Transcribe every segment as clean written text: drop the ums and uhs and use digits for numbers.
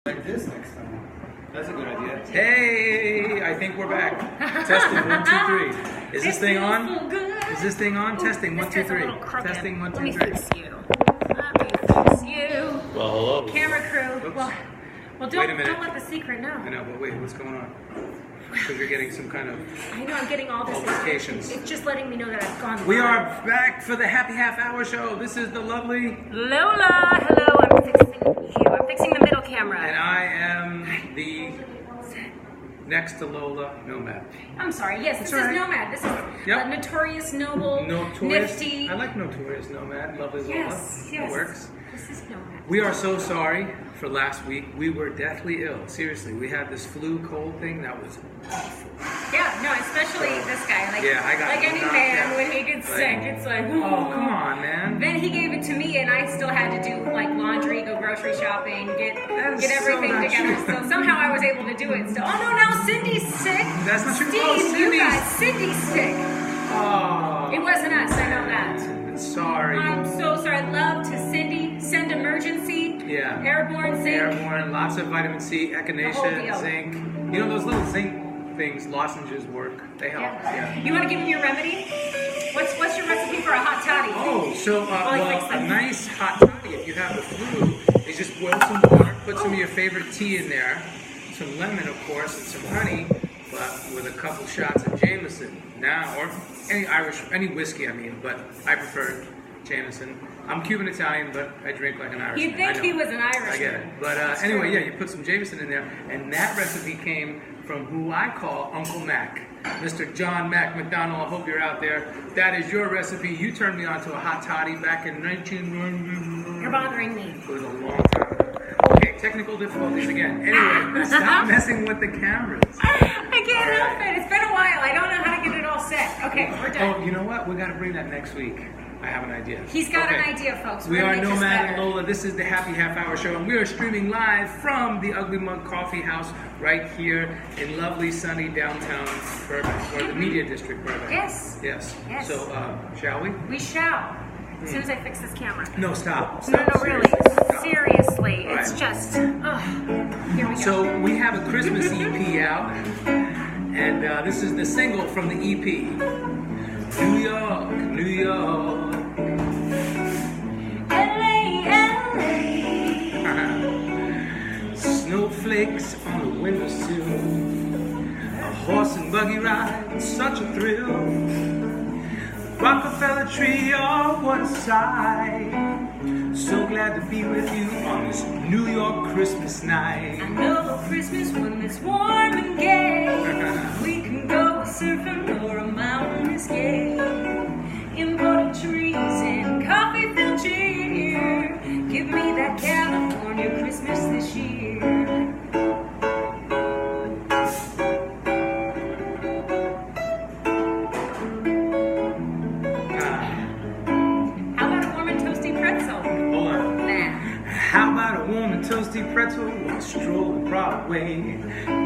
Like this next time. That's a good idea. Hey, I think we're back. Testing 1, 2, 3. Is this thing on? Is this thing on? Testing 1, 2, 3. Testing 1, 2, 3. Let me fix you. Well, hello. Camera crew. Oops. Well, Wait a don't minute. let the secret know. I know, but wait, what's going on? Because you're getting some kind of I know I'm getting all this. notifications. It's just letting me know that I've gone. We live. are back for the Happy Half Hour show. This is the lovely Lola. Hello. I'm fixing you. I'm fixing the middle camera. and I am the next to Lola, Nomad. I'm sorry. Yes, this That's is all right. Nomad. This is Yep. Notorious Noble. Notorious. Nifty. I like Notorious Nomad. Lovely Lola. Yes. That works. This is Nomad. We are so sorry for last week. We were deathly ill. Seriously, we had this flu cold thing that was awful. Yeah, no, especially this guy. Like, Yeah, I got like any knocked man out. when he gets sick, it's like, Oh, come on, man. Then he gave it to me, and I still had to do like laundry, go grocery shopping, get That's everything so not together. true. So somehow I was able to do it. Still, oh no, now Cindy's sick. That's not true. Steve, Oh, you Cindy's- guys, Cindy's sick. Oh, It wasn't us. I know that. sorry. I'm so sorry. I'd love to Cindy send emergency. Yeah. Airborne zinc. Airborne, lots of vitamin C, The whole echinacea, deal. zinc. You know those little zinc things, lozenges work. They help. Yeah. You want to give me your remedy? What's your recipe for a hot toddy? Oh, so While he well, fixes a it. nice hot toddy if you have the flu is just boil some water, put some of your favorite tea in there, some lemon, of course, and some honey, but with a couple shots of Jameson. Now, or any whiskey, I mean, but I prefer Jameson. I'm Cuban Italian, but I drink like an Irishman. You'd think I know. he was an Irishman. I get it. But That's anyway, true. yeah, you put some Jameson in there, and that recipe came from who I call Uncle Mac. Mr. John Mac McDonald, I hope you're out there. That is your recipe. You turned me on to a hot toddy back in 1990. You're bothering me. It was a long time ago. Okay, technical difficulties again. Anyway, stop messing with the cameras. I can't help it. It's been a while. I don't know how to get it all set. Okay, we're done. Oh, you know what? We got to bring that next week. I have an idea. He's got Okay. an idea, folks. We We're are gonna make this Nomad better. and Lola. This is the Happy Half Hour Show, and we are streaming live from the Ugly Mug Coffee House right here in lovely, sunny downtown Burbank, or the Media District, Burbank. Yes. Yes. Yes. So, shall we? We shall. As soon as I fix this camera. No, stop. No, Stop. no, really. Seriously. Seriously. All It's right. just. Here we go. So we have a Christmas EP out, and this is the single from the EP. New York, New York. Snowflakes on the windowsill, a horse and buggy ride, such a thrill. Rockefeller tree on one side. So glad to be with you on this New York Christmas night. I know Christmas when it's warm and gay. We can go surfing or a mountain escape. Imported trees and coffee-filled cheer. Give me that California Christmas this year. How about a warm and toasty pretzel? Hold on. Nah. How about a warm and toasty pretzel while strolling Broadway?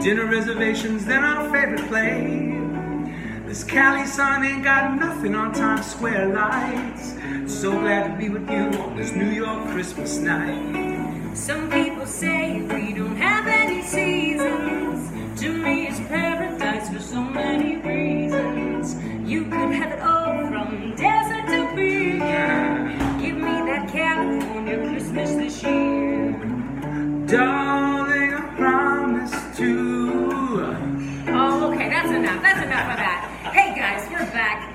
Dinner reservations, then our favorite play. This Cali sun ain't got nothing on Times Square lights. So glad to be with you on this New York Christmas night. Some people say we don't have any seasons. To me, it's paradise for so many reasons. You could have it all from desert to beach. Give me that California Christmas this year. Darling, I promise to. Oh, okay, that's enough. That's enough of that. Hey guys, we're back.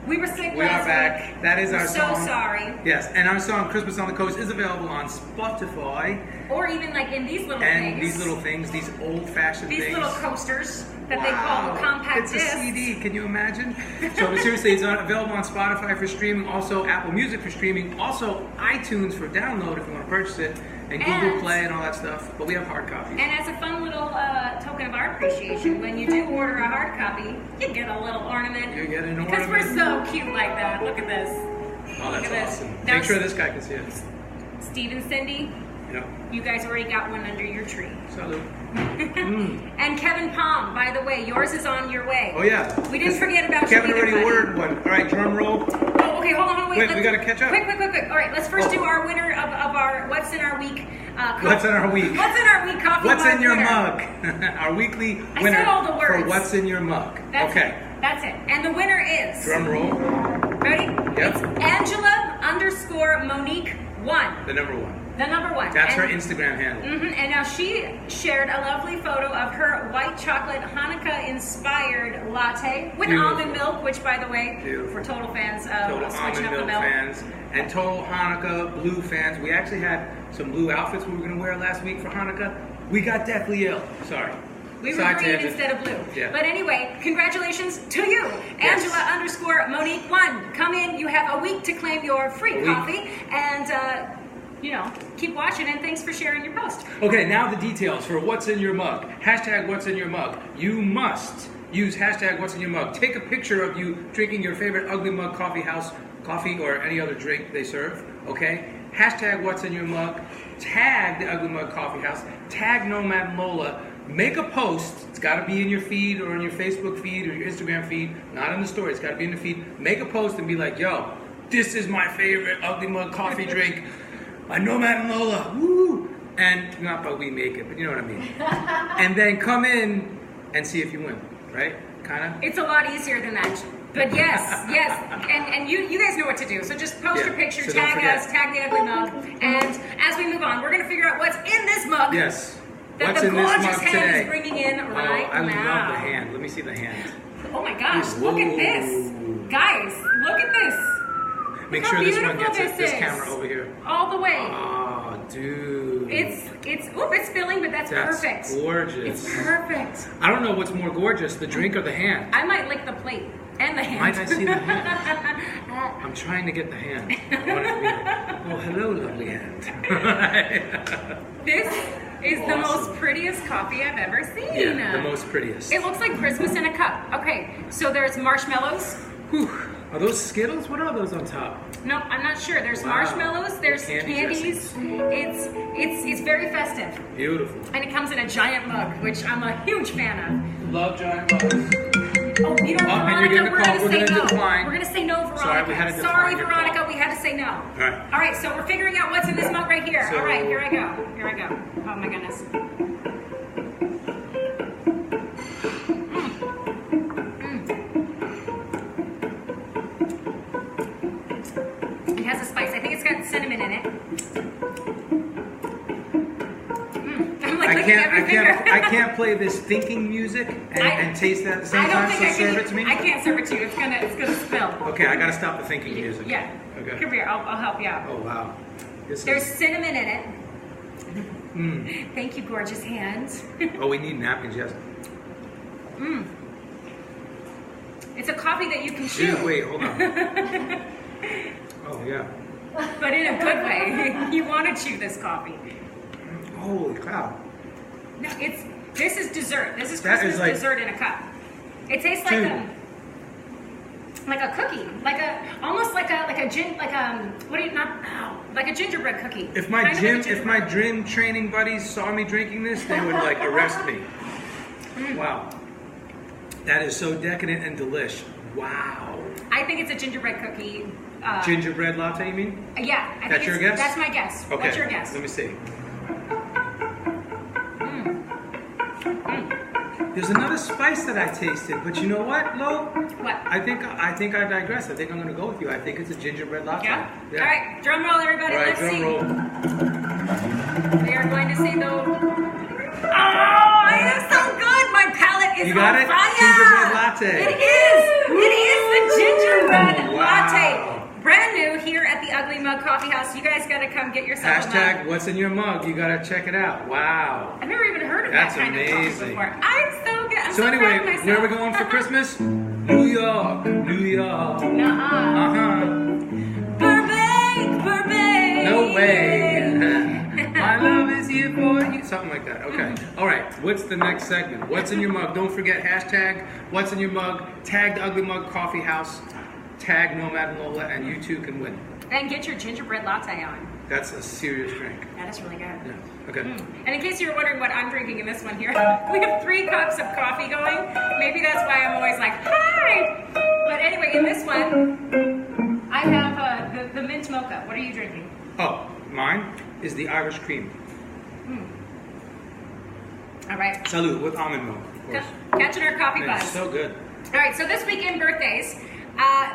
We were sick We last are back. week. That is our We're song. so sorry. Yes, and our song Christmas on the Coast is available on Spotify. Or even like in these little And things. these little things, these old-fashioned These things. little coasters that they call compact It's discs. a CD, can you imagine? So seriously, it's available on Spotify for streaming, also Apple Music for streaming, also iTunes for download if you want to purchase it, and Google And- Play and all that stuff, but we have hard copies. And as a fun little token of our appreciation, when you do order a hard copy, you get a little ornament. You get an Because we're ornament. so cute like that. Look at this. Oh, Look that's at this. awesome. Now, Make sure this guy can see it. Steve and Cindy, You know, you guys already got one under your tree. salute. And Kevin Palm, by the way, yours is on your way. Oh yeah. We didn't forget about Kevin you either, already buddy. ordered one. All right, drum roll. Oh, okay, hold on, wait. Wait, we gotta catch up. Quick. All right, let's first Oh. do our winner of our What's in Our Week. What's in our week? What's in our week coffee in your winner. mug? Our weekly I winner said all the for words. what's in your mug. That's Okay. it. That's it. And the winner is. Drum roll. Ready? Yep. It's Angela_Monique1. The number one. The number one. That's her And- Instagram handle. And now she shared a lovely photo of her white chocolate Hanukkah-inspired latte with Beautiful. almond milk, which, by the way, Beautiful. for total fans of Total switching almond up the milk milk. fans and total Hanukkah blue fans. We actually had some blue outfits we were going to wear last week for Hanukkah. We got deathly ill. Sorry. We were Side green tangent. instead of blue. Yeah. But anyway, congratulations to you, Yes. Angela_Monique1. Come in. You have a week to claim your free coffee. And, keep watching. And thanks for sharing your post. Okay, now the details for what's in your mug. Hashtag what's in your mug. You must use hashtag what's in your mug. Take a picture of you drinking your favorite Ugly Mug Coffee House coffee or any other drink they serve. Okay? Hashtag what's in your mug. Tag the Ugly Mug Coffee House. Tag Nomad and Lola. Make a post. It's got to be in your feed or on your Facebook feed or your Instagram feed. Not in the story. It's got to be in the feed. Make a post and be like, yo, this is my favorite Ugly Mug coffee drink. My Nomad and Lola. Woo! And not but we make it, but you know what I mean. And then come in and see if you win. Right? Kind of? It's a lot easier than that. But yes, and you guys know what to do. So just post your picture, so don't tag forget. us, tag the Ugly Mug, and as we move on, we're gonna figure out what's in this mug. Yes. That What's the in this gorgeous mug hand today? is bringing in right I now. love the hand. Let me see the hand. Oh my gosh! Look at this, guys! Look at this. Make Look sure how this one beautiful gets it. This is. camera over here. All the way. Oh, dude. It's spilling, but that's perfect. Gorgeous. It's perfect. I don't know what's more gorgeous, the drink or the hand. I might lick the plate and the hand. Might I see the hand? I'm trying to get the hand. I want it to be like, oh, hello, lovely hand. This is the Awesome. most prettiest coffee I've ever seen. Yeah, the most prettiest. It looks like Christmas in a cup. Okay, so there's marshmallows. Whew. Are those Skittles? What are those on top? No, I'm not sure. There's Wow. marshmallows. There's Candy candies. It's very festive, Beautiful. and it comes in a giant mug, which I'm a huge fan of. Love giant mugs. Oh, you know, Oh, and Veronica, you're getting a we're call. gonna We're say gonna no. decline. We're gonna say no, Veronica. Sorry, we had to decline Sorry, your Veronica, call. we had to say no. All right. All right, so we're figuring out what's in this mug right here. So- All right, here I go. Here I go. Oh my goodness. It has a spice. I think it's got cinnamon in it. I'm like licking every finger. I can't play this thinking music and taste that at the same I don't time. think So I serve can. it to me. I can't serve it to you. It's gonna spill. Okay, I gotta stop the thinking music. Yeah. Okay. Come here. I'll help you out. Oh wow. This There's is, cinnamon in it. Thank you, gorgeous hands. oh, we need napkins. Yes. It's a coffee that you can chew. Dude, wait, hold on. Oh yeah. But in a good way. You want to chew this coffee. Holy cow. No, this is dessert. This is That Christmas is like- dessert in a cup. It tastes like Dude. like a cookie, almost like a gingerbread cookie. If my Kind of gym like a if my gingerbread. gym training buddies saw me drinking this, they would like arrest me. Wow. That is so decadent and delish. Wow. I think it's a gingerbread cookie. Gingerbread latte, you mean? Yeah, I That's think your guess? That's my guess. Okay. What's your guess? Let me see. There's another spice that I tasted, but you know what, Lo? What? I think I digress. I think I'm gonna go with you. I think it's a gingerbread latte. Yeah? All right, drum roll, everybody. All right, Let's drum see. roll. We are going to see the. Oh, it is so good. My palate is You got on it? fire. Gingerbread latte. It is. It is the gingerbread Wow. latte. Brand new here at the Ugly Mug Coffee House. You guys got to come get yourself a Hashtag mug. what's in your mug? You gotta check it out. Wow. I've never even heard of That's that kind of amazing. coffee before. I'm so good. I'm So so anyway, proud of myself. where are we going for Christmas? New York, New York. Nuh-uh. Burbank, Burbank. No way. My love is here for you. Something like that. Okay. All right. What's the next segment? What's in your mug? Don't forget hashtag what's in your mug. Tag the Ugly Mug Coffee House. Tag Nomad and Lola, and you too can win. And get your gingerbread latte on. That's a serious drink. That is really good. Yeah. Okay. And in case you were wondering what I'm drinking in this one here, we have 3 cups of coffee going. Maybe that's why I'm always like, hi! But anyway, in this one, I have the mint mocha. What are you drinking? Oh, mine is the Irish cream. All right. Salud with almond milk, of course. Catching our coffee Man, buzz. so good. All right, so this weekend birthdays,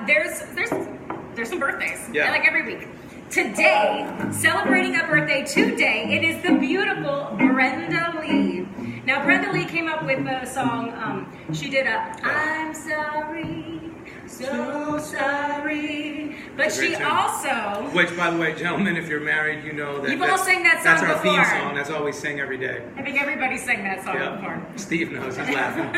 there's some birthdays, Yeah. like every week. Today, celebrating a birthday today, it is the beautiful Brenda Lee. Now, Brenda Lee came up with a song, she did I'm sorry, so sorry, but It's a great she tune. also... Which, by the way, gentlemen, if you're married, you know that You've all sang that song that's our theme before. song. That's all we sing every day. I think everybody sang that song before. Steve knows. He's laughing.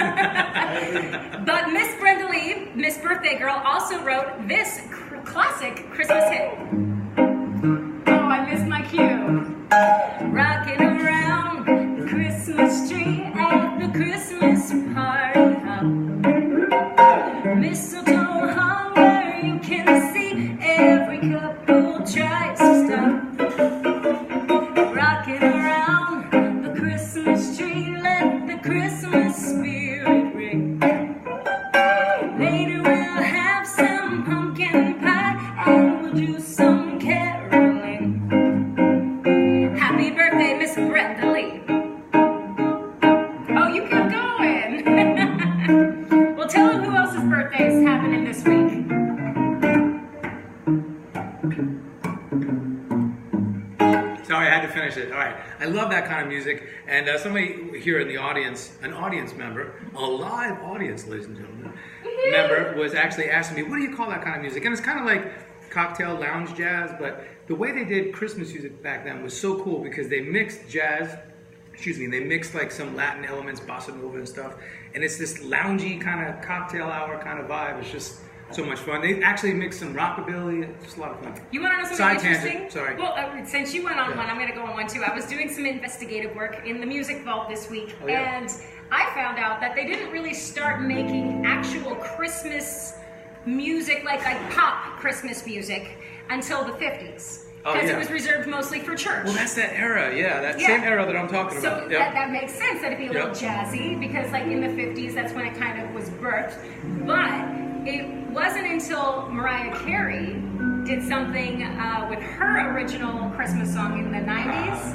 But Miss Brenda Lee, Miss Birthday Girl, also wrote this classic Christmas hit. Oh, I missed my cue. Rocking around the Christmas tree at the Christmas party hop. Mistletoe hung where you can see every couple tries to stop. Rocking around the Christmas tree, let the Christmas spirit ring. Later we'll have some pumpkin pie and we'll do some caroling. Happy birthday, Miss Brenda Lee. Oh, you kept going. Well, tell them who else's birthday is happening this week. Sorry, I had to finish it. All right. I love that kind of music. And somebody here in the audience, an audience member, a live audience, ladies and gentlemen, member was actually asking me, what do you call that kind of music? And it's kind of like cocktail lounge jazz, but the way they did Christmas music back then was so cool because they mixed jazz, they mixed like some Latin elements, bossa nova and stuff, and it's this loungy kind of cocktail hour kind of vibe. It's just so much fun. They actually mixed some rockabilly. It's just a lot of fun. You want to know something Side interesting? tangent, sorry. Well, since you went on one, I'm going to go on one too. I was doing some investigative work in the music vault this week, Oh, yeah. and I found out that they didn't really start making actual Christmas music, like pop Christmas music, until the 50s. Oh, Because yeah. it was reserved mostly for church. Well, that's that era, yeah. That Yeah. same era that I'm talking So about. that makes sense that it'd be a little Yep. jazzy because like in the 50s, that's when it kind of was birthed. But it wasn't until Mariah Carey did something with her original Christmas song in the 90s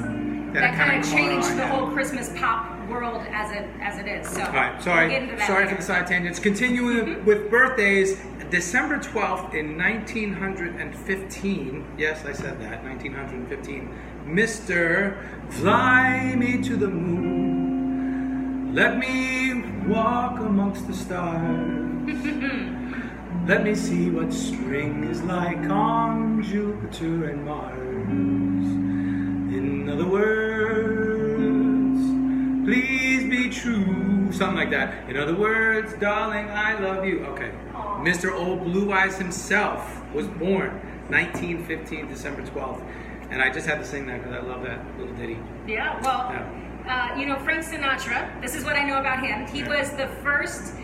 that kind of caught changed on, the yeah. whole Christmas pop world as it is. So All right, we'll sorry. get into that Sorry later. for the side tangents. Continuing with birthdays, December 12th in 1915. Yes, I said that. 1915. Mr. Fly Me to the Moon. Let me walk amongst the stars. Let me see what spring is like on Jupiter and Mars. In other words, please be true. Something like that. In other words, darling, I love you. Okay. Mr. Old Blue Eyes himself was born 1915, December 12th. And I just had to sing that because I love that little ditty. Yeah, well, you know, Frank Sinatra, this is what I know about him. He was the first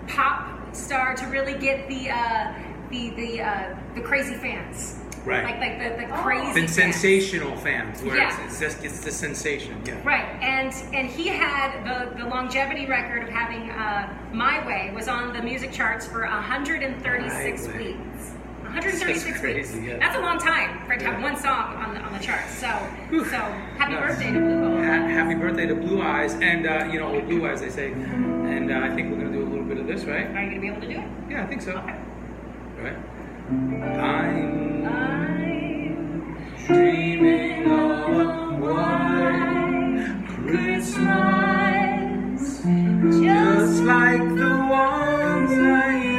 pop star to really get the crazy fans. Right. Like the crazy The fans. sensational fans, where Yeah. it's the sensation. Yeah. Right, and he had the longevity record of having My Way was on the music charts for 136 My Way. weeks. 136 That's crazy, weeks. yeah. That's a long time for it to have Yeah. one song on the charts. So Whew. happy Nuts. birthday to Blue Eyes. Happy birthday to Blue Eyes, and you know, Old Blue Eyes, they say. And I think we're gonna do a little bit of this, right? Are you gonna be able to do it? Yeah, I think so. Okay. All right. I'm I'm dreaming of a white Christmas, just like the ones I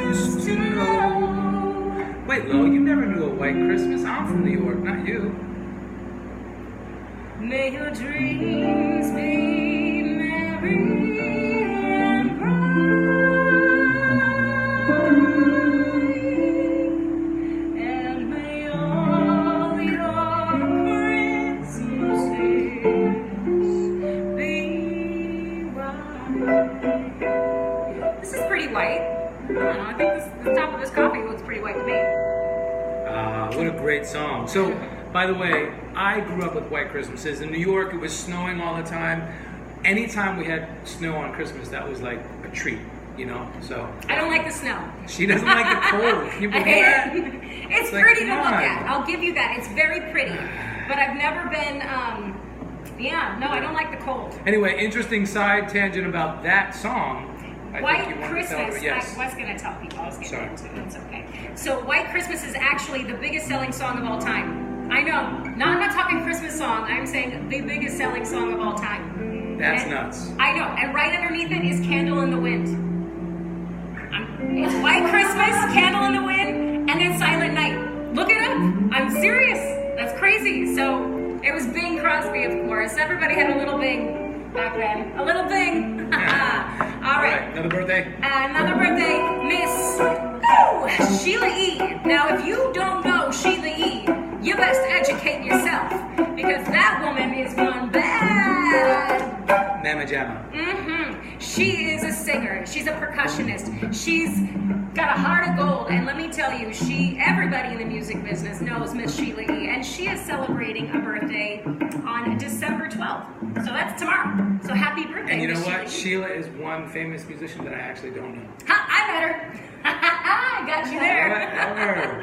used to know. Wait, Lo, you never knew a white Christmas. I'm from New York, not you. May your dreams be merry and bright, and may all your Christmases be white. This is pretty white. I don't know, I think the top of this coffee looks pretty white to me. What a great song. So, by the way, I grew up with white Christmases. In New York, it was snowing all the time. Anytime we had snow on Christmas, that was like a treat, you know? So I don't like the snow. she doesn't like the cold. Can you I believe hate that? it. It's like, pretty to come look on. at. I'll give you that. It's very pretty. But I've never been Yeah, no, I don't like the cold. Anyway, interesting side tangent about that song. I White think you wanted to tell Christmas, her- yes. I was going to tell people, I was getting Sorry. into it, it's okay. So White Christmas is actually the biggest selling song of all time. I know, no, I'm not talking Christmas song, I'm saying the biggest selling song of all time. That's And- nuts. I know, and right underneath it is Candle in the Wind. It's White Christmas, Candle in the Wind, and then Silent Night. Look it up, I'm serious, that's crazy. So it was Bing Crosby, of course. Everybody had a little Bing back then. A little Bing. All right. Another birthday? Another birthday, Miss Sheila E. Now, if you don't know Sheila E., you best educate yourself because that woman is one bad. Mamma Jamma. She is a singer. She's a percussionist. She's got a heart of gold. And let me tell you, everybody in the music business knows Miss Sheila E. And she is celebrating a birthday on December 12th. So that's tomorrow. So happy birthday, And you know Miss what? Sheila E. Sheila is one famous musician that I actually don't know. Ha, I met her. I got you there. Whatever.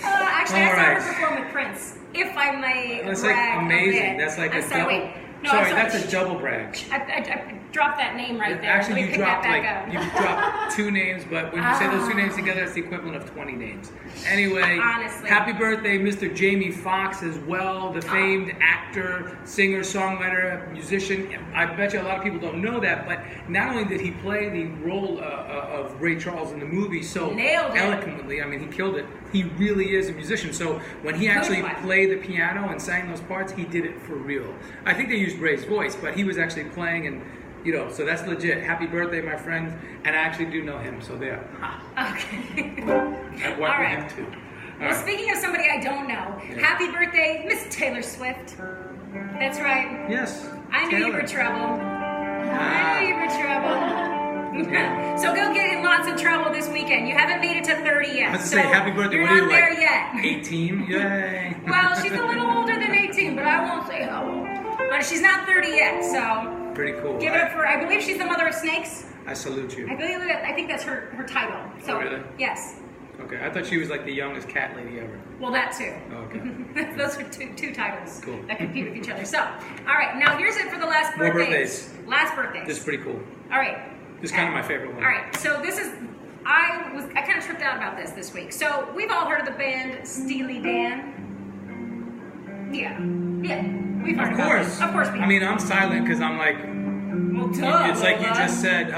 Actually, All I saw right. her perform with Prince. If I may That's brag like a amazing. bit. That's like I'm a sorry, double. wait. No, Sorry, I'm sorry. that's a double brag. I dropped that name right there. Actually, Let me you pick dropped that like back up. you dropped 2 names, but when you say those 2 names together, it's the equivalent of 20 names. Anyway, Honestly. happy birthday, Mr. Jamie Foxx as well, the famed actor, singer, songwriter, musician. I bet you a lot of people don't know that, but not only did he play the role of Ray Charles in the movie so Nailed it. eloquently, I mean, he killed it. He really is a musician. So when he actually one. played the piano and sang those parts, he did it for real. I think they used Ray's voice, but he was actually playing and, so that's legit. Happy birthday, my friend. And I actually do know him, so there. Okay. I've worked All right. with him too. Well, speaking of somebody I don't know, happy birthday, Miss Taylor Swift. That's right. Yes. I knew you Taylor. were trouble. I knew you were trouble. So go get in lots of trouble this weekend. You haven't made it to 30 yet. I was to so say, happy birthday. You're What are not you, there like, yet. 18? Yay. Well, she's a little older than 18, but I won't say how old. But she's not 30 yet, so Pretty cool. give it up for. I believe she's the mother of snakes. I salute you. I think that's her title. So Oh, really? yes. Okay, I thought she was like the youngest cat lady ever. Well, that too. Oh, okay. Those are two titles Cool. that compete with each other. So, all right, now here's it for the last More birthdays. birthdays. Last birthdays. This is pretty cool. All right. This is kind of my favorite one. All right. So this is. I kind of tripped out about this week. So we've all heard of the band Steely Dan. Yeah. We've heard Of about course. it. Of course we have. I mean, I'm silent because I'm like, well, duh, it's like you Lola. just said,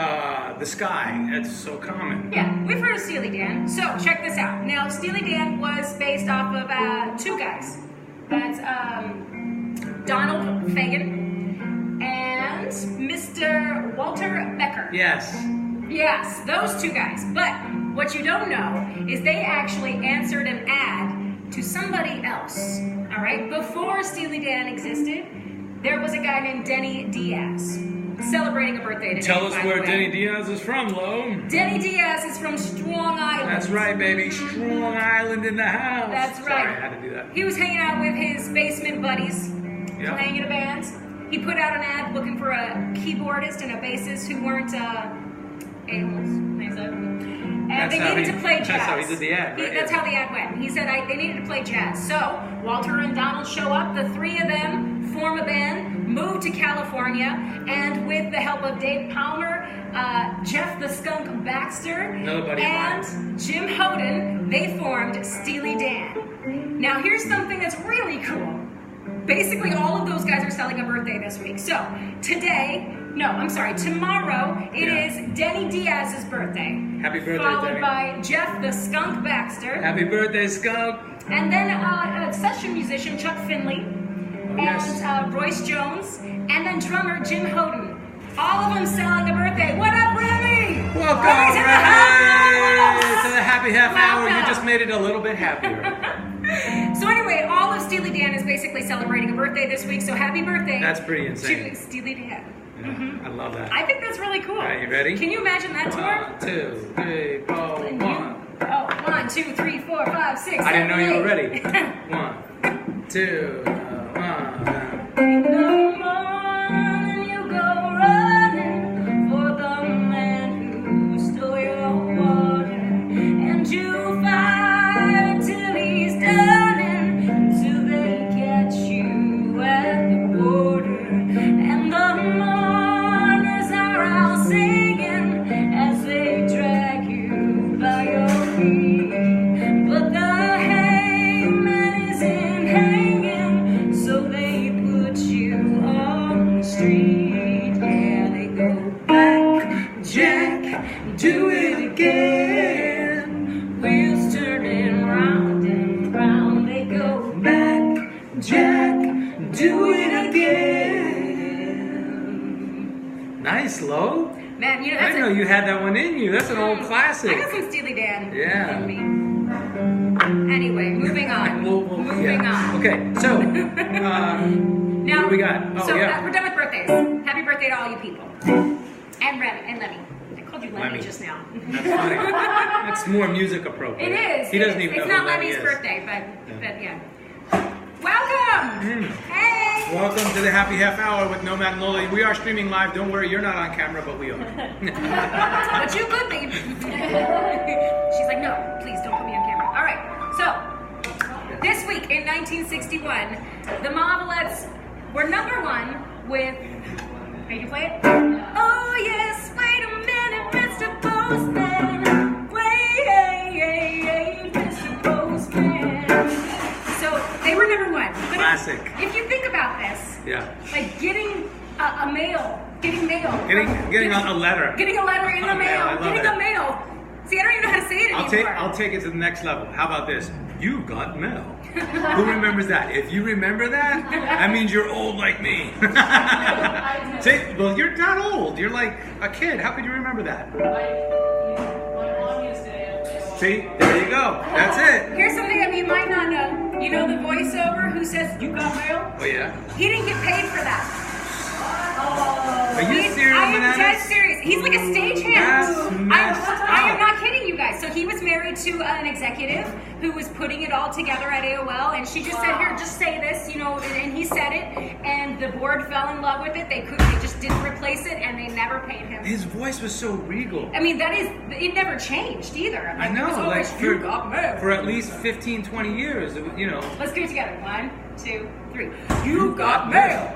the sky. That's so common. Yeah, we've heard of Steely Dan. So check this out. Now, Steely Dan was based off of 2 guys. That's Donald Fagen and Mr. Walter Becker. Yes. Yes, those 2 guys. But what you don't know is they actually answered an ad to somebody else. All right? Before Steely Dan existed, there was a guy named Denny Diaz celebrating a birthday today. Tell us by the where way. Denny Diaz is from, Lo. Denny Diaz is from Strong Island. That's right, baby. Strong Island in the house. That's right. Sorry, I had to do that. He was hanging out with his basement buddies, Yeah. playing in a band. He put out an ad looking for a keyboardist and a bassist who weren't a-holes. And That's they how needed he- to play jazz. that's how he did the ad, right? That's how the ad went. He said they needed to play jazz. So Walter and Donald show up. The 3 of them form a band, move to California, and with the help of Dave Palmer, Jeff the Skunk Baxter, Another buddy of mine. and Jim Houghton, they formed Steely Dan. Now here's something that's really cool. Basically, all of those guys are selling a birthday this week. So tomorrow it is Denny Diaz's birthday. Happy birthday, Followed Denny. by Jeff the Skunk Baxter. Happy birthday, Skunk. And then a session musician, Chuck Finley. yes. And Royce Jones. And then drummer Jim Houghton. All of them selling a birthday. What up, Remy? Welcome, Remy's in the Ray, house! to the happy half hour. You Welcome. just made it a little bit happier. So anyway, all of Steely Dan is basically celebrating a birthday this week. So happy birthday. That's pretty insane. To Steely Dan. Yeah, I love that. I think that's really cool. All right, you ready? Can you imagine that tour? 1, 2, 3, 4, And 1. Oh, 1, 2, 3, 4, 5, 6. I didn't know you were 7, ready. 1, 2, 1. In the morning you go running for the man who stole your water, and you fight till he's done, until they catch you at the border. Nice, Lo. Man, you know, I didn't know you had that one in you. That's an old classic. I got some Steely Dan Yeah. in me. Anyway, moving on. Moving on. Okay, so Now, what do we got? Oh, so yeah. we're done with birthdays. Happy birthday to all you people. And Remy and Lemmy. I called you Lemmy just now. That's funny. That's more music appropriate. It is. He doesn't even know It's not who Lemmy Lemmy's is. birthday, but yeah. Welcome. Hey. Welcome to the Happy Half Hour with Nomad and Lola. We are streaming live. Don't worry, you're not on camera, but we are. But you could be. She's like, no, please don't put me on camera. All right. So this week in 1961, the Marvelettes were #1 with. Ready to play it? Oh yes, wait a minute, Mr. Postman. Wait, Mr. Postman. So they were #1. But Classic. If you think about this, Yeah. like getting a mail, getting mail, Getting a letter. getting a letter in the mail, I love getting it. a mail. See, I don't even know how to say it anymore. I'll take it to the next level. How about this? You got mail. Who remembers that? If you remember that, that means you're old like me. See, well, you're not old. You're like a kid. How could you remember that? See, there you go. That's it. Here's something that you might not know. You know the voiceover who says, "You got mail"? Oh yeah. He didn't get paid for that. Are you serious? I am dead Bananas? serious. He's like a stagehand. That's messed I am up. not kidding you guys. So he was married to an executive who was putting it all together at AOL, and she just said, "Here, just say this," you know, and he said it, and the board fell in love with it. They just didn't replace it, and they never paid him. His voice was so regal. I mean, it never changed either. I know, It was like always, "You got mail." for at least 15, 20 years, you know. Let's do it together. 1, 2, 3. You got mail.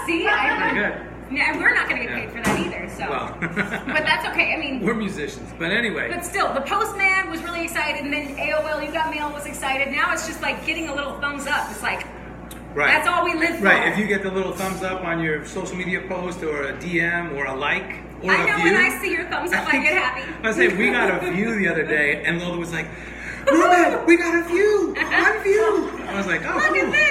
See, Pretty good. No, we're not going to get paid for that either. So, Well, but that's okay. I mean, we're musicians, but anyway. but still, the postman was really excited, and then AOL You Got Mail was excited. Now it's just like getting a little thumbs up. It's like Right. that's all we live for. Right. If you get the little thumbs up on your social media post or a DM or a like or I a know view. when I see your thumbs up, I get happy. I say we got a view the other day, and Lola was like, "Nomad, we got a view, one view." I was like, "Oh, Look cool." at this.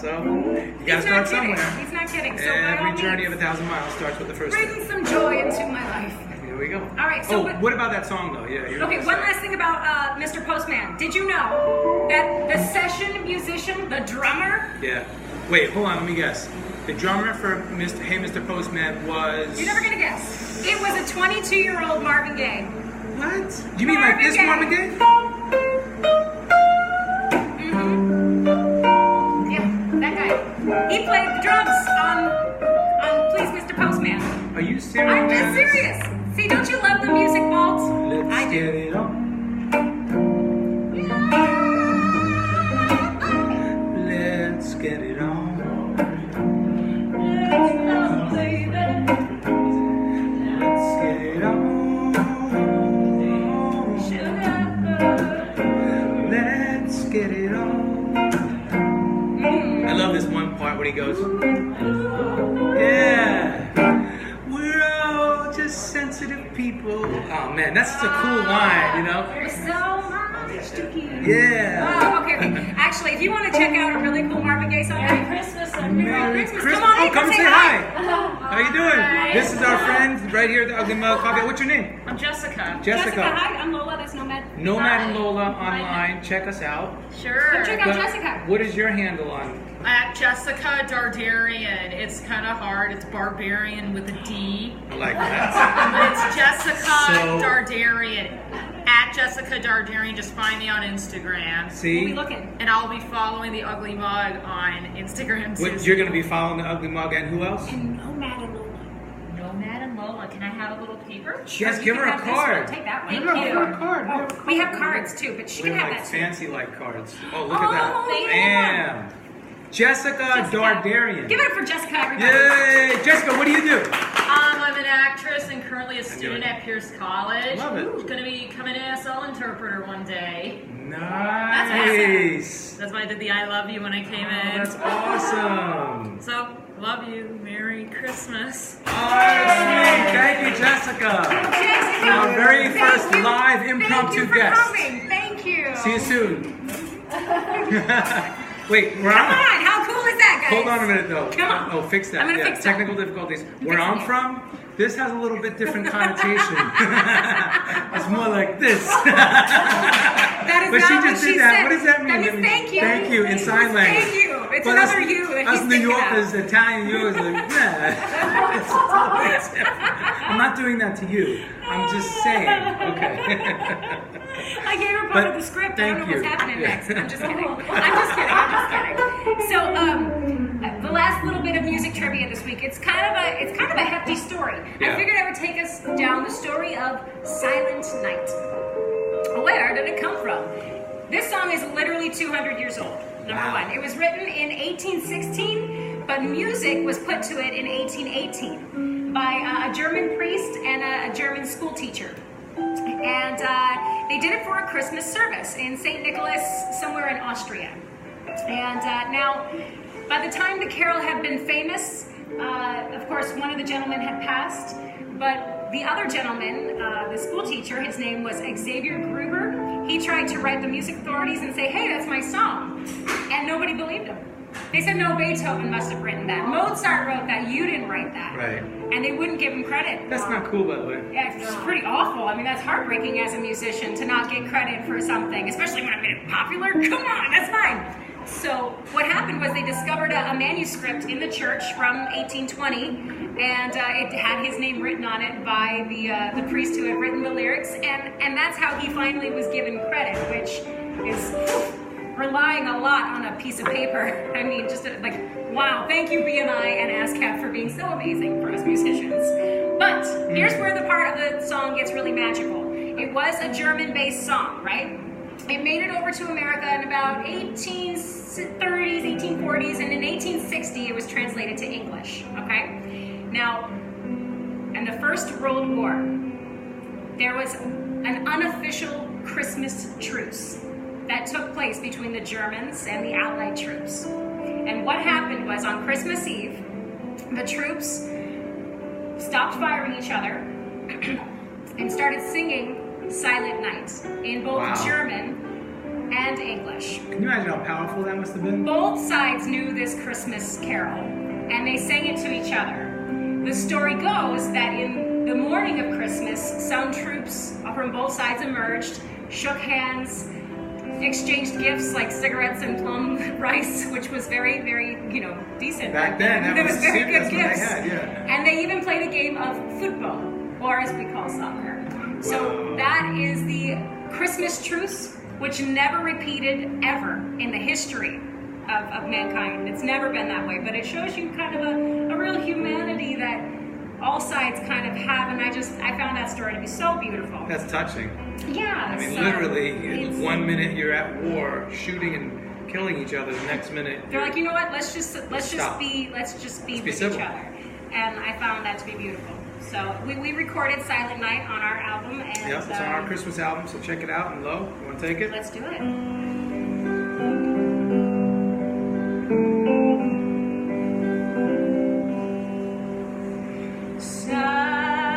So you gotta He's start not kidding. somewhere. He's not kidding. So by all Every journey of means, 1,000 miles starts with the first step. bring some joy into my life. Here we go. All right, so what about that song though? Yeah. you were Okay, gonna one say. last thing about Mr. Postman. Did you know that the session musician, the drummer, Yeah. Wait, hold on. Let me guess. The drummer for Hey Mr. Postman was. you're never gonna guess. It was a 22-year-old Marvin Gaye. What? You mean like this Marvin Gaye? Yeah, that guy. He played the drums on Please Mr. Postman. Are you serious? I'm just serious. See, don't you love the music vault? Let's I do. get it on. Let's get it on. Let's get it on. Let's get it on. I love this one part where he goes, yeah, we're all just sensitive people. Oh man, that's such a cool line, you know? There's so much to give. Yeah. Oh, okay. Actually, if you want to check out a really cool Marvin Gaye song, Merry Christmas and Merry Christmas. Come on in, come say hi. How you doing? Hi. This is our friend right here at the Ugly Mug Coffee. What's your name? I'm Jessica. Jessica, hi. I'm Lola. That's Nomad. Nomad and Lola online. Check us out. Sure. Come check out Jessica. What is your handle on? At Jessica Dardarian. It's kind of hard. It's barbarian with a D. I like that. But it's Jessica So- Dardarian. At Jessica Dardarian. Just find me on Instagram. We'll be See? looking. And I'll be following the Ugly Mug on Instagram too. You're going to be following the Ugly Mug and who else? And Nomad and Lola. Nomad and Lola. Can I have a little paper? Yes, give her a Have this one. card. Take that one. Give her a card. Oh, we have cards too, but she We can have have like that too. fancy like cards. Oh, look at that. Oh, Bam. Jessica Dardarian. Give it up for Jessica, everybody. Yay! Jessica, what do you do? I'm an actress and currently a student at Pierce College. Love it. Going to be coming ASL interpreter one day. Nice. That's why I did the I love you when I came in. That's awesome. So, love you. Merry Christmas. Oh, sweet. Thank you, Jessica. Jessica, Our very thank first you. live impromptu Thank you for guest. coming. Thank you. See you soon. Wait, we're Come on. on, how cool is that? that, guys. Hold on a minute, though. Come on. Oh, fix that. I'm gonna yeah, fix that. technical difficulties. Where fixing I'm it. from, this has a little bit different connotation. It's more like this. That is But not she what just she did that. said. What does that mean? That means thank you. Thank you in sign language. Thank you. It's But another us, you that us he's New thinking Yorkers, of. Italian, you is like, yeah. It's totally different. I'm not doing that to you. I'm just saying. Okay. I gave her part But of the script. I thank don't know what's you. happening Yeah. next. I'm just kidding. I'm just kidding. So, the last little bit of music trivia this week. It's kind of a hefty story. Yeah. I figured I would take us down the story of Silent Night. Where did it come from? This song is literally 200 years old. Number Wow. one. It was written in 1816, but music was put to it in 1818 by a German priest and a German school teacher. And they did it for a Christmas service in St. Nicholas, somewhere in Austria. And now, by the time the carol had been famous, of course, one of the gentlemen had passed, but the other gentleman, the school teacher, his name was Xavier Gruber, he tried to write the music authorities and say, hey, that's my song. And nobody believed him. They said, no, Beethoven must have written that. Mozart wrote that. You didn't write that. Right. And they wouldn't give him credit. That's not cool, by the way. Yeah, it's pretty awful. I mean, that's heartbreaking as a musician to not get credit for something, especially when I made it popular. Come on, that's fine. So what happened was they discovered a manuscript in the church from 1820, and it had his name written on it by the priest who had written the lyrics, and that's how he finally was given credit, which is relying a lot on a piece of paper. I mean, just like, wow, thank you BNI and ASCAP for being so amazing for us musicians. But here's where the part of the song gets really magical. It was a German-based song, right? It made it over to America in about 1830s, 1840s, and in 1860 it was translated to English, okay? Now, in the First World War, there was an unofficial Christmas truce that took place between the Germans and the Allied troops. And what happened was on Christmas Eve, the troops stopped firing each other and started singing Silent Night in both Wow. German and English. Can you imagine how powerful that must have been? Both sides knew this Christmas carol, and they sang it to each other. The story goes that in the morning of Christmas, some troops from both sides emerged, shook hands, exchanged gifts like cigarettes and plum rice, which was very, very, decent. Back then, that There was very good that's what they gifts. had, yeah. And they even played a game of football, or as we call soccer. So Whoa. that is the Christmas truce, which never repeated ever in the history of mankind. It's never been that way, but it shows you kind of a real humanity that all sides kind of have, and I found that story to be so beautiful. That's touching. Yeah. I mean, so literally, it's- one minute you're at war, shooting and killing each other. The next minute, They're like, you know what? Let's just Stop. be with be each civil. other, and I found that to be beautiful. So we recorded Silent Night on our album, and Yep, it's on our Christmas album, so check it out. And Lo, you want to take it? let's do it.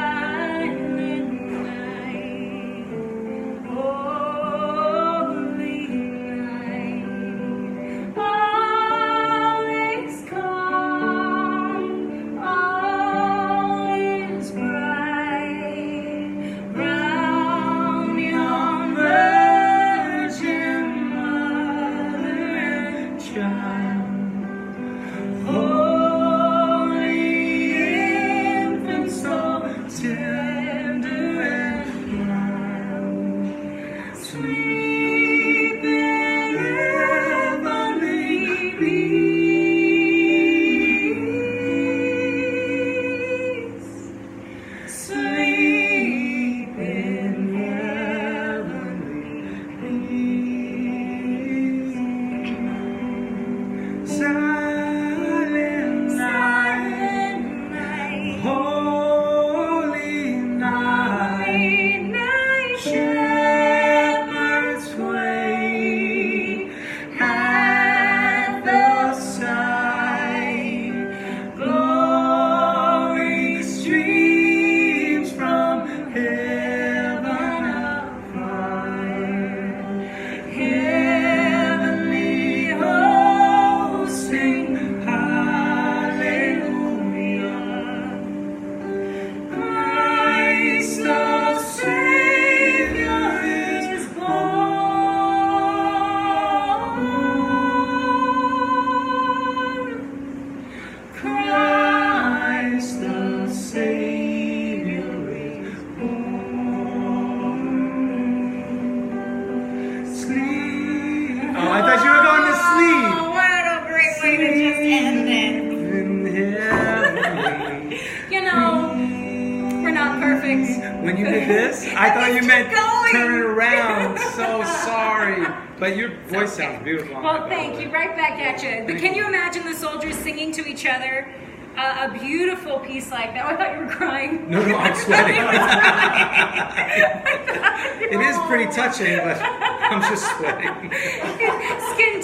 Silent night, holy night, all is calm, all is bright, round yon virgin not perfect. When you did this, I thought you Keep meant going. turn it around. So sorry. But your voice sounds beautiful. on Well, that, thank by the you. way. Right back at you. But can you imagine the soldiers singing to each other a beautiful piece like that? Oh, I thought you were crying. No, I'm sweating. It is pretty touching, but I'm just sweating. Skin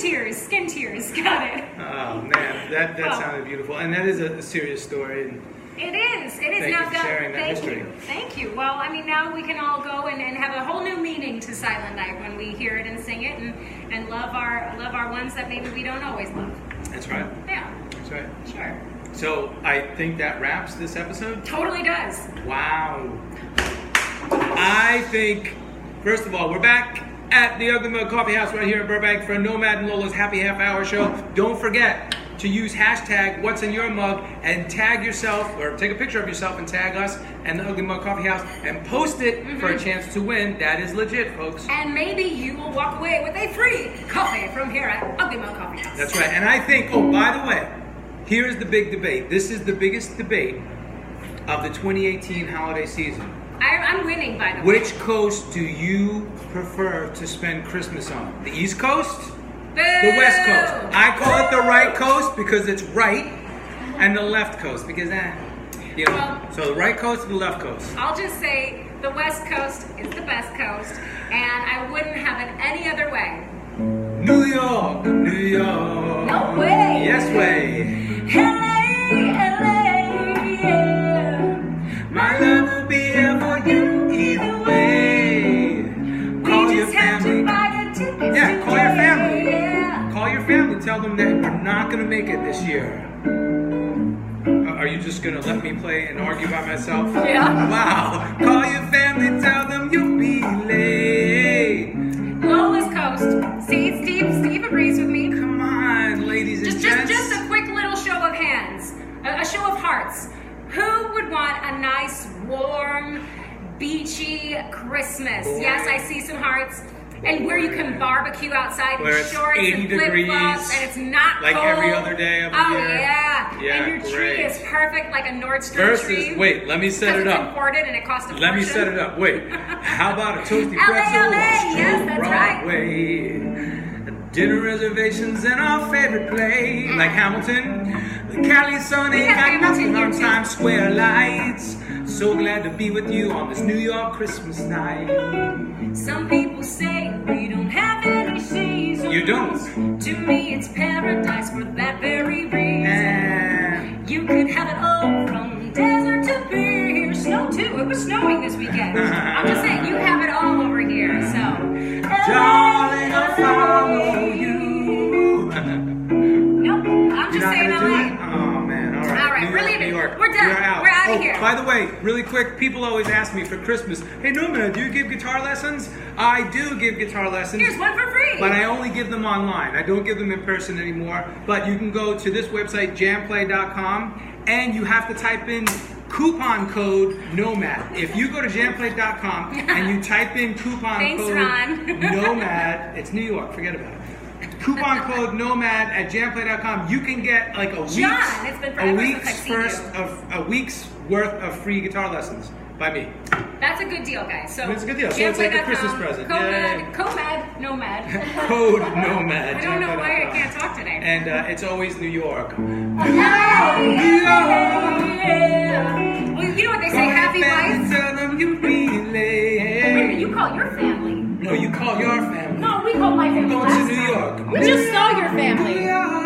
tears. Got it. Oh man, that Well, sounded beautiful, and that is a serious story. And It is. Thank you Now, for sharing that thank history. you. Thank you. Well, I mean, now we can all go and have a whole new meaning to Silent Night when we hear it and sing it, and love our ones that maybe we don't always love. that's right. Yeah, That's right. sure. So I think that wraps this episode. Totally does. Wow. I think, first of all, we're back at the Ugly Mug Coffee House right here in Burbank for Nomad and Lola's Happy Half Hour show. Don't forget to use hashtag What's in Your Mug and tag yourself, or take a picture of yourself and tag us and the Ugly Mug Coffee House and post it for a chance to win. That is legit, folks. And maybe you will walk away with a free coffee from here at Ugly Mug Coffee House. That's right. And I think, oh, by the way, here is the big debate. This is the biggest debate of the 2018 holiday season. I'm winning, by the way. Which coast do you prefer to spend Christmas on? The East Coast? The West Coast. I call it the right coast because it's right, and the left coast because you know. Well, So the right coast and the left coast. I'll just say the West Coast is the best coast, and I wouldn't have it any other way. New York, New York. No way. Yes way. LA, yeah. My love will be here for you either way. Call We your just have to family. buy the tickets Yeah, call your today, family. yeah. Call your family. Tell them that we're not gonna make it this year. Are you just gonna let me play and argue by myself? Yeah. Wow. Call your family. Tell them you'll be late. Lola's Coast. See, Steve agrees with me. Come on, ladies and gents. Just a quick little show of hands, a show of hearts. Who would want a nice, warm, beachy Christmas? Boy. Yes, I see some hearts. And where you can barbecue outside Where in it's shorts 80 and flip-flops, degrees, and it's not like cold. every other day of the oh, year. yeah. Yeah, And your tree great. is perfect, like a Nordstrom tree. Versus, wait, let me set it Because it's up. imported and it costs a Let me fortune. set it up. Wait, how about a toasty LA, pretzel on yes, that's right. Broadway? Dinner reservations in our favorite play, like Hamilton. The Cali sun We ain't have got Hamilton nothing on here, too. Times Square lights. So glad to be with you on this New York Christmas night. Some people say we don't have any seasons. You don't. To me, it's paradise for that very reason. And You could have it all from desert to beer. Snow too. It was snowing this weekend. I'm just saying, you have it all over here. So, darling, I'll follow you. Nope. I'm just You're not saying gonna do LA. it? Oh man, all right. All right, New we're York, leaving. New York. We're done. We're out. We're outta here. By the way, really quick, people always ask me for Christmas, hey Nomad, do you give guitar lessons? I do give guitar lessons. Here's one for free. But I only give them online. I don't give them in person anymore. But you can go to this website, jamplay.com, and you have to type in coupon code Nomad. If you go to jamplay.com and you type in coupon Thanks, code Ron. Nomad, it's New York, forget about it. Coupon code Nomad at jamplay.com. You can get like a John, it's been forever since I've seen you. a week's worth of free guitar lessons by me. That's a good deal, guys. So It's a good deal. So it's like a jamplay.com, Christmas present. Nomad. Code Nomad. I don't know why I jamplay.com. can't talk today. And it's always New York. Well, you know what they say, happy wife. Tell them you be Wait a late. minute, you call your family. No, you call your family. No, we call my family Going to last New time. York. We just saw your family. New York.